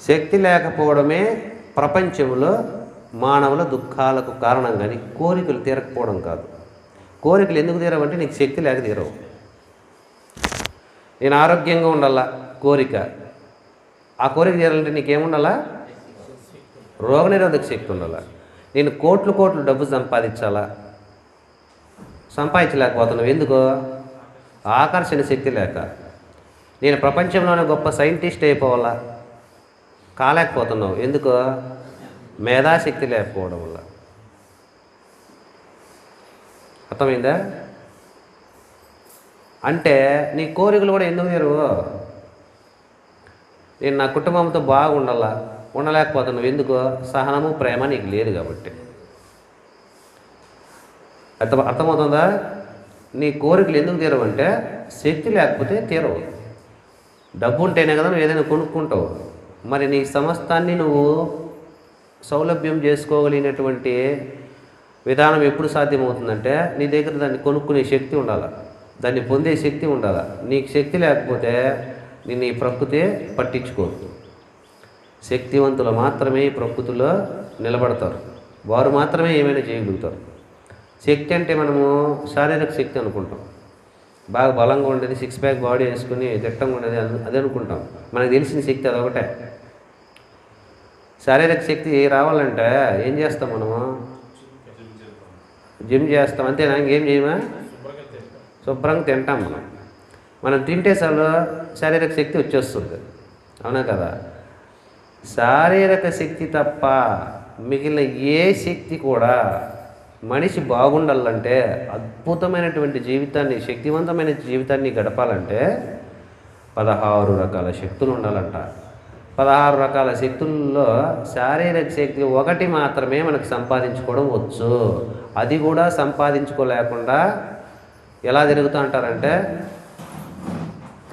శక్తి లేకపోవడమే ప్రపంచంలో మానవుల దుఃఖాలకు కారణం, కానీ కోరికలు తీరకపోవడం కాదు. కోరికలు ఎందుకు తీరవంటే నీకు శక్తి లేక తీరవు. నేను ఆరోగ్యంగా ఉండాలా కోరిక, ఆ కోరిక తీరాలంటే నీకేముండాలా? రోగనిరోధక శక్తి ఉండాలా. నేను కోట్లు కోట్లు డబ్బు సంపాదించాలా, సంపాదించలేకపోతున్నావు ఎందుకు? ఆకర్షణ శక్తి లేక. నేను ప్రపంచంలోనే గొప్ప సైంటిస్ట్ అయిపోవాలా, కాలేకపోతున్నావు ఎందుకు? మేధాశక్తి లేకపోవడం వల్ల. అర్థమైందా? అంటే నీ కోరికలు కూడా ఎందుకు తీరవు? నేను నా కుటుంబంతో బాగుండాలా, ఉండలేకపోతున్నావు ఎందుకు? సహనము ప్రేమ నీకు లేదు కాబట్టి. అర్థమవుతుందా? నీ కోరికలు ఎందుకు తీరవంటే శక్తి లేకపోతే తీరవు. డబ్బు ఉంటేనే కదా నువ్వు ఏదైనా కొనుక్కుంటావు. మరి నీ సమస్తాన్ని నువ్వు సౌలభ్యం చేసుకోగలిగినటువంటి విధానం ఎప్పుడు సాధ్యమవుతుందంటే నీ దగ్గర దాన్ని కొనుక్కునే శక్తి ఉండాలి, దాన్ని పొందే శక్తి ఉండాలి. నీకు శక్తి లేకపోతే నిన్ను ఈ ప్రకృతి పట్టించుకోదు. శక్తివంతులు మాత్రమే ఈ ప్రకృతిలో నిలబడతారు, వారు మాత్రమే ఏమైనా చేయగలుగుతారు. శక్తి అంటే మనము శారీరక శక్తి అనుకుంటాం, బాగా బలంగా ఉండేది, సిక్స్ ప్యాక్ బాడీ వేసుకుని దిట్టంగా ఉండేది అదే అనుకుంటాం. మనకు తెలిసిన శక్తి అదొకటే. శారీరక శక్తి రావాలంటే ఏం చేస్తాం? మనము జిమ్ చేస్తాం, అంతేనా? ఇంకేం చేయమా? శుభ్రంగా తింటాం. మనం తింటే చాలు శారీరక శక్తి వచ్చేస్తుంది, అవునా కదా? శారీరక శక్తి తప్ప మిగిలిన ఏ శక్తి కూడా మనిషి బాగుండాలంటే, అద్భుతమైనటువంటి జీవితాన్ని, శక్తివంతమైన జీవితాన్ని గడపాలంటే 16 రకాల శక్తులు ఉండాలంట. 16 రకాల శక్తుల్లో శారీరక శక్తి ఒకటి మాత్రమే మనకు సంపాదించుకోవడం వచ్చు. అది కూడా సంపాదించుకోలేకుండా ఎలా తిరుగుతూ ఉంటారంటే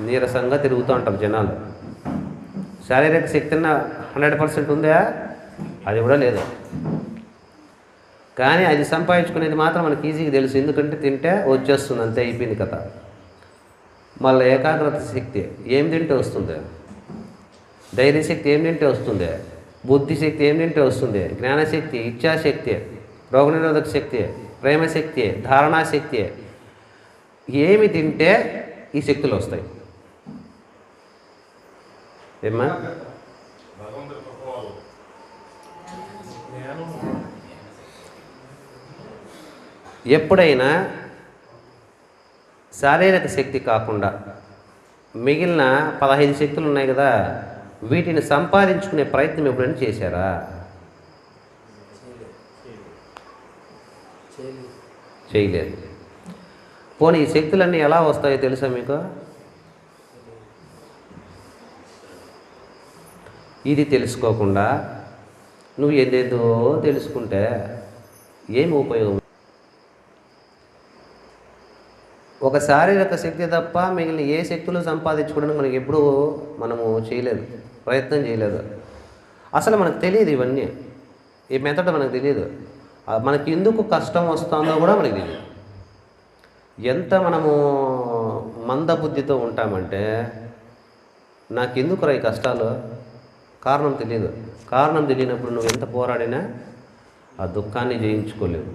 నీరసంగా తిరుగుతూ ఉంటారు జనాలు. శారీరక శక్తిన 100% ఉందా? అది కూడా లేదు. కానీ అది సంపాదించుకునేది మాత్రం మనకి ఈజీగా తెలుసు, ఎందుకంటే తింటే వచ్చేస్తుంది, అంతే, అయిపోయింది కథ. మళ్ళీ ఏకాగ్రత శక్తి ఏం తింటే వస్తుంది? ధైర్యశక్తి ఏం తింటే వస్తుంది? బుద్ధిశక్తి ఏం తింటే వస్తుంది? జ్ఞానశక్తి, ఇచ్ఛాశక్తి, రోగనిరోధక శక్తి, ప్రేమశక్తి, ధారణాశక్తి. ఏమి తింటే ఈ శక్తులు వస్తాయి? ఏమ్మా? ఎప్పుడైనా శారీరక శక్తి కాకుండా మిగిలిన 15 శక్తులు ఉన్నాయి కదా, వీటిని సంపాదించుకునే ప్రయత్నం ఎప్పుడైనా చేశారా? చేయలేదు. పోనీ ఈ శక్తులన్నీ ఎలా వస్తాయో తెలుసా మీకు? ఇది తెలుసుకోకుండా నువ్వు ఏదేదో తెలుసుకుంటే ఏమి ఉపయోగం? ఒక శారీరక శక్తి తప్ప మిగిలిన ఏ శక్తులు సంపాదించుకోవడానికి మనకి ఎప్పుడూ మనము చేయలేదు, ప్రయత్నం చేయలేదు. అసలు మనకు తెలియదు, ఇవన్నీ ఈ మెథడ్ మనకు తెలియదు. మనకి ఎందుకు కష్టం వస్తుందో కూడా మనకు తెలియదు. ఎంత మనము మందబుద్ధితో ఉంటామంటే నాకెందుకు ఈ కష్టాలు, కారణం తెలియదు. కారణం తెలియనప్పుడు నువ్వు ఎంత పోరాడినా ఆ దుఃఖాన్ని జయించుకోలేవు.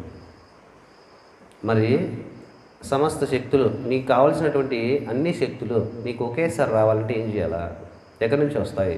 మరి సమస్త శక్తులు, నీకు కావాల్సినటువంటి అన్ని శక్తులు నీకు ఒకేసారి రావాలంటే ఏం చేయాలా? ఎక్కడి నుంచి వస్తాయి?